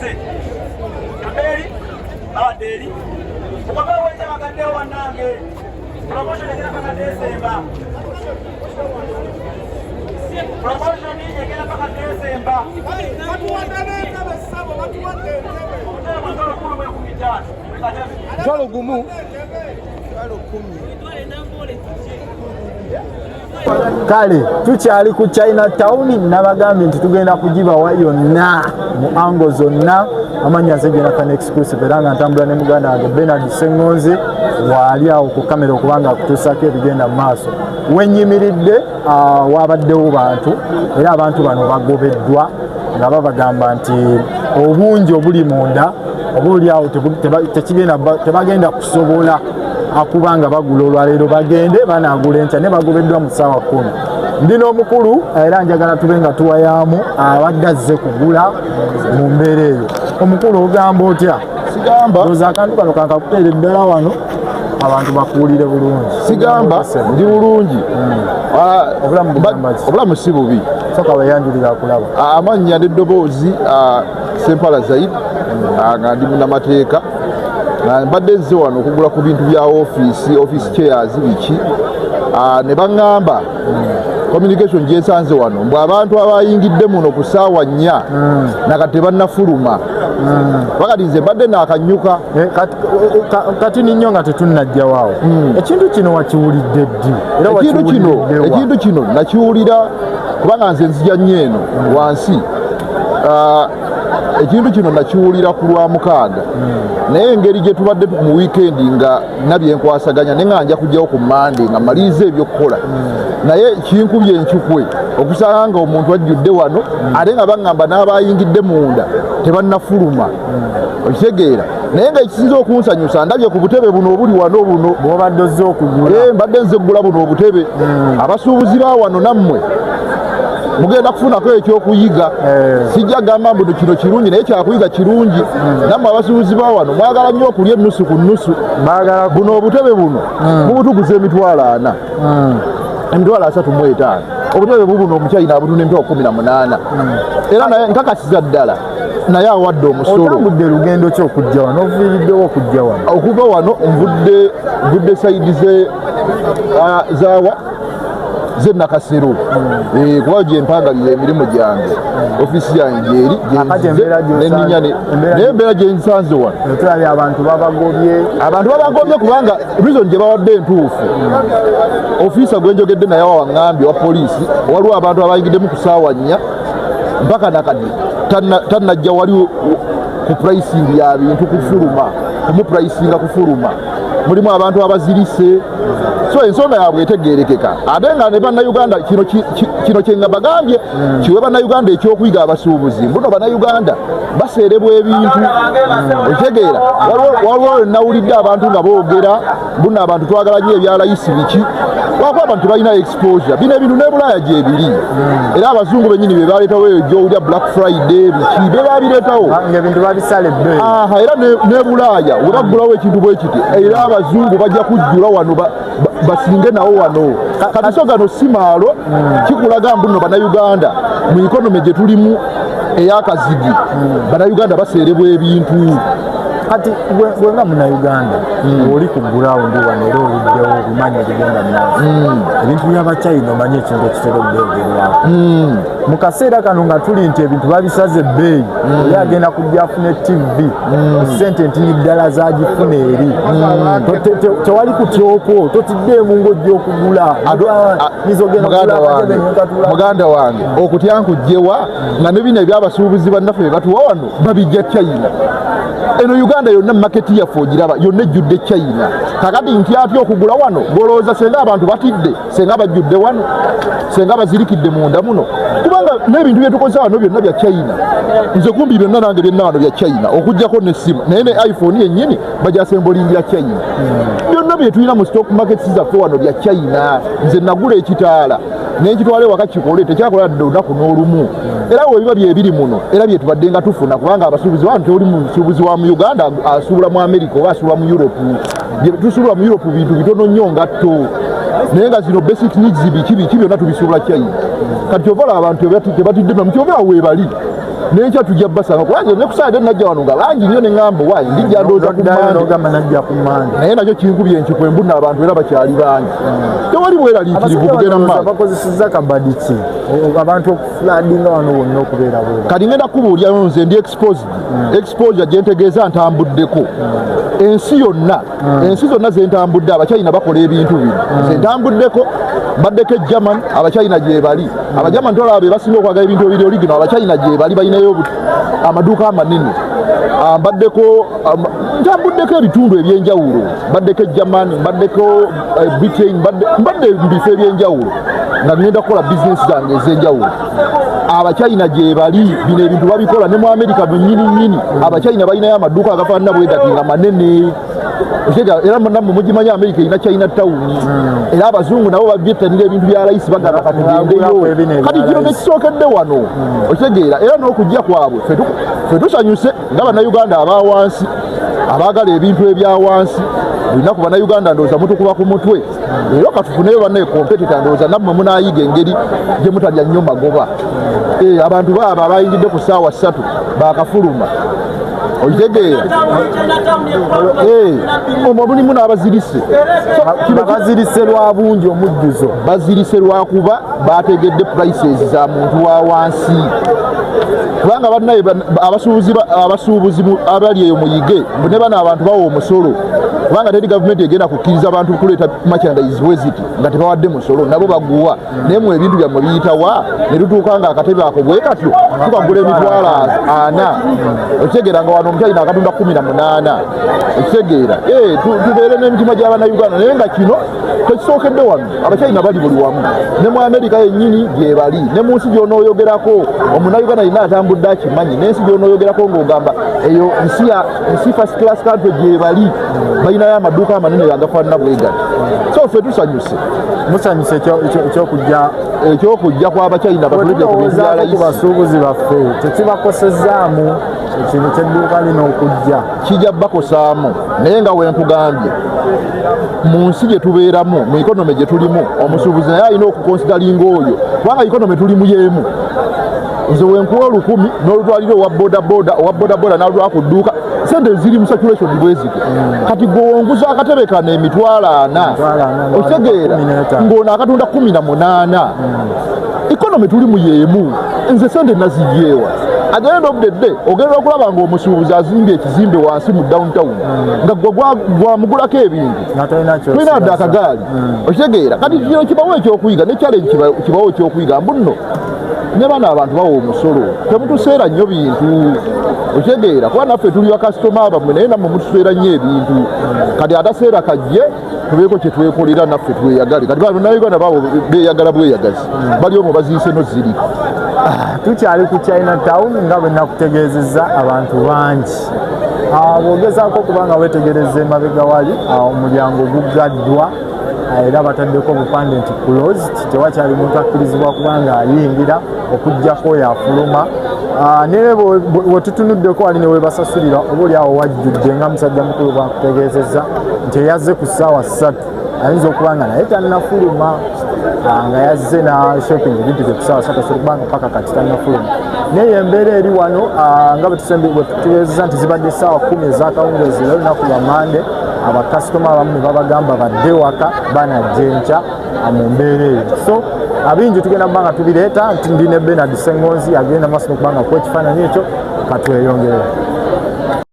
Ese Kaberi Adeli Ukaba wecha makadeo wanange promotion ya kama Desemba promotion ya kama Desemba watu wadane kama sabo watu wadane mtoro kulu mwe kumijana mtoro gumu mtoro kumi kale tukyali ku Chinatown nabagambye nti tugenda kugibawa yonna mu ango zonna amanya zegera kan exclusive era nga ntambula ne muganda wange Bernard Sengonzi wali awo ku kamera okubanga akutuusako ebigenda mu maaso wenyimiridde wabaddewo bantu era abantu bano bagobeddwa nga babagamba nti obungi obuli munda obuli awo tebagenda kusobola akubanga bagula olwaleero bagende banagula enkya ne bagobeddwa mu ssaawa 10 ndina omukulu era njagala tube nga tuwayamu abadde azze kugula mu mbeera eyo omukulu ogamba otya sigamba oza akantu kano kankakuteera eddala wano abantu bakuwulire bulungi sigamba ndi bulungi obulamu si bubi soka weyanjulira akulaba amannya n'eddoboozi Sempala Zaid nga ndi munnamateeka mbadde nze wano okugula ku bintu bya office chairs biki ne baŋŋamba communication gyesanze wano mbwe abantu abayingidde muno ku ssaawa 4 nakati tebannafuluma wakati nze mbadde naakanyuka kati ninyo nga tetunnajja waawo ekintu kino wakiwulidde ddi ekintu kino nakiwulira kubanga nze nzija nnyo eno wansi ekintu kino nakiwulira ku Lwamukaaga naye engeri gye tubadde mu weekendi nga nabyenkwasaganya ne nga nja kujjawo ku Monday nga maliriza ebyokukola naye kinkubye enkukwe okusanga nga omuntu ajjudde wano ate nga baŋŋamba n'abayingidde munda tebannafuluma okitegeera naye nga ekisinza okunsanyusa ndabye ku butebe buno obuli wano buno bwobadde ozze okugula mbadde nze ggula buno obutebe abasuubuzi ba wano nammwe mugenda kufunako ekyokuyiga sijja gamba mbu kino kirungi naye kyakuyiga kirungi nammwe abasuubuzi ba wano mwagala nnyo okulya ennusu ku nnusu buno obutebe buno mubutuguza emitwalo 4 emitwalo 35 obutebe bubuno omukyayina abutunda emitwalo 18 era naye nkakasiza ddala naye awadde omusolo otambudde lugendo ki okujja wano oviiriddewo okujja wano okuva wano nvudde sayidi zawa Nakasero kuba gye mpangalira emirimu gyange ofisi yange eri naye embeera gye nsanze wano otulabye abantu babagobye kubanga reason gye bawadde entuufu ofiisa gwe njogedde naye wawaŋŋambye wa poliisi waliwo abantu abayingiddemu ku ssaawa 4 mpaka nakati tannajja wali ku pricing ya bintu kufuluma kumupurayisinga kufuluma mulimu abantu abazirise so ensonga yaabwe etegeerekeka ate nga ne bannayuganda kino kye nga bagambye kiwe bannayuganda ekyokuyiga abasuubuzi mbuno bannayuganda baseerebwa ebintu okitegeera waliwo nawulidde abantu nga boogera mbuno abantu twagala nnyo ebyalayisi biki lwakuba abantu tebalina exposure bino ebintu ne Bulaaya gyebiri era abazungu bennyini be baleetawo egyowulya Black Friday biki be babireetawo ebintu babisala ebbeeyi era ne Bulaaya we baggulawo ekintu bwe kiti era abazungu bajja kujjula wano basinge nawo wano kati so gano si maalo kikulaga mbuno bannayuganda mu ikonomi gye tulimu ey'akazigi bannayuganda baseerebwa ebintu kati gwe nga munnayuganda oli ku gurawundi wano era oluddewo obimanyi ebigenda maaso ebintu by'Abachina omanyi ekintu ekitera okubyogerwako mu kaseera kano nga tuli nti ebintu babisaze ebbeeyi oli agenda kujja afune TV ssente ntini ddala zagifuna eri tewali kutyoko totiddeemu ng'ojja okugula muganda wange okutya nkugjewa nga ne bino ebyabasuubuzi bannaffe be batuwa wano babijja China eno Uganda yonna maketi yaffe ogiraba yonna ejjudde China kakati nti atya okugula wano golowooza senga abantu batidde senga bajjudde wano senga bazirikidde munda muno kubanga n'ebintu byetukozesa wano byonna bya China nze kumbi byonna nange byenna wano bya China okuggyako n'essimu naye ne iPhone yennyini bajasembolingira China byonna byetulina mu stock markets zaffe wano bya China nze nagula ekitaala n'ekitwale waka kikole tekyakola dde olunaku n'olumu era we biba byebiri muno era byetubadde nga tufuna kubanga abasuubuzi wano tewuli musuubuzi wa mu Uganda asuubula mu America oba asuubula mu Europe tusuubula mu Europe bintu bitono nnyo ngatto naye nga zino basic needs biki byonna tubisuubula China kati kyova olaba abantu tebatidde mu kyova weebali n'enkya tujja basanga kubanga ne kusaade najja wano nga bangi nnyo ne ŋŋamba waayi ndijja ndooza ku mmande naye nakyo kinkubye enkikwembu n'abantu era bakyali bangi tewali bweraliikirivu kugenda mu maaso bakozesezza kabadiki abantu okufuladinga wano wonna okubeera bwe kati ngenda kubuulyayo nze ndi exposure gye ntegeeza ntambuddeko ensi zonna ze ntambudde abacyayina bakola ebintu bino ze ntambuddeko mbaddeko egerman abacyayina gye bali abagerman tolaba be basinga okwagala ebintu ebiri oligino abacyayina gye bali balinayo amaduuka amanene ntambuddeko ebitundu ebyenjawulo mbaddeko egerman mbaddeko britain mbadde mu bifo ebyenjawulo nga ngenda kukola bizinesi zange ez'enjawulo abacyayina gye bali bino ebintu babikola ne mu amerika bennyini abacyayina balinayo amaduuka agafaanana bwe gati nga manene era nammwe mugimanyi amerika erina China town era abazungu nabo babyetanira ebintu bya layisi bagamba katugendeyo kati kino nekisookedde wano okitegeera era n'okujja kwabwe ffe tusanyuse nga bannayuganda abawansi abaagala ebintu ebya wansi lunaku bannayuganda ndowooza mutukuba ku mutwe era katufuneyo bannaye kompetita ndowooza nammwe munaayiga engeri gye mutalya nnyo magoba abantu baabo abayingidde ku ssaawa 3 bakafuluma okitegeera omwo mulimu n'abazirise bazirise lwa bungi omujjuzo bazirise lwakuba bategedde prices za muntu wa wansi kubanga bannaye abasuubuzi abali eyo muyige ne bano abantu bawa omusolo kubanga teri gavumenti egenda kukkiriza abantu kuleeta merchandise weziti nga tebawadde musolo nabo baguwa naye mu ebintu byammwe biyitawa ne tutuuka nga akatebe ako bwe katyo tukagula emitwalo 4 okitegeera nga wano omukyalina akatunda 18 okitegeera tubeere n'emitima gy'abannayuganda naye nga kino tekisookedde wano abakyalina bali buli wamu ne mu amerika yennyini gye bali ne mu nsi gy'onooyogerako omunnayuganda yina atambudde akimanyi n'ensi gy'onooyogerako ng'ogamba eyo nsi first class country gye bali balinayo amaduuka amanene agafaanana bwe gati so ffe tusanyuse musanyuse ekyokujja kw'abakyayina batulidde ku bintu bya layisi basuubuzi baffe tekibakosezaamu ekintu ky'edduuka lino okujja kijja bakosaamu naye nga wenkugambye mu nsi gye tubeeramu mu ikonome gye tulimu omusuubuzi naye alina okukonsidalinga oyo kubanga ikonome tulimu yeemu nze wenkuwa 1000 n'olutwalira owa bodaboda n'alutwala ku dduuka sente ziri mu circulation bwezito kati gwewonguza akatebe kano emitwalo 4 okitegeera ng'ono akatunda 18 ikonomi tulimu yeemu nze sente nazijeewa at the end of the day ogenda okulaba ng'omusuubuzi azimbye ekizimbe wansi mu downtown nga gwamugulako ebintu tulina adde akagaali okitegeera kati kino kibawo ekyokuyiga ne challenge kibawo ekyokuyiga mbuno ne bano abantu bawa omusolo temutuseera nnyo bintu okitegeera kuba naffe tuli bakasitoma bammwe naye nammwe mutuseera nnyo ebintu kati ataseera kajje tubeeko kye twekolera naffe tweyagale kati bannayuganda baabo beeyagala bweyagazi bali omwo baziise no ziri tukyali ku China town nga bwe nakutegeezezza abantu bangi bwogezaako okubanga weetegereza emabega wali omulyango guggaddwa era bataddeko obupande nti closed tewakyali muntu akkirizibwa kubanga ayingira okuggyako oyo afuluma naye wetutunuddeko wali newebasasulira oba oli awo wajjudde nga musajja mukulu bwakutegeezezza nti eyazze ku ssaawa 3 ayinza okubanga naye tannafuluma nga yazze na shopping bintu bye ku ssaawa 3 asobola okubanga paka kati tannafuluma naye embeera eri wano nga bwetutegeezezza nti zibadde ssaawa 10 ez'akawungeezi era olunaku lwa mande abakasitoma abamu ne babagamba badde waka banajja enkya mu mbeera eyo so abingi tugenda kubanga tubireeta nti ndi ne Bernard Ssengonzi agenda maaso n'okubanga ku ekifaananyi ekyo katweyongere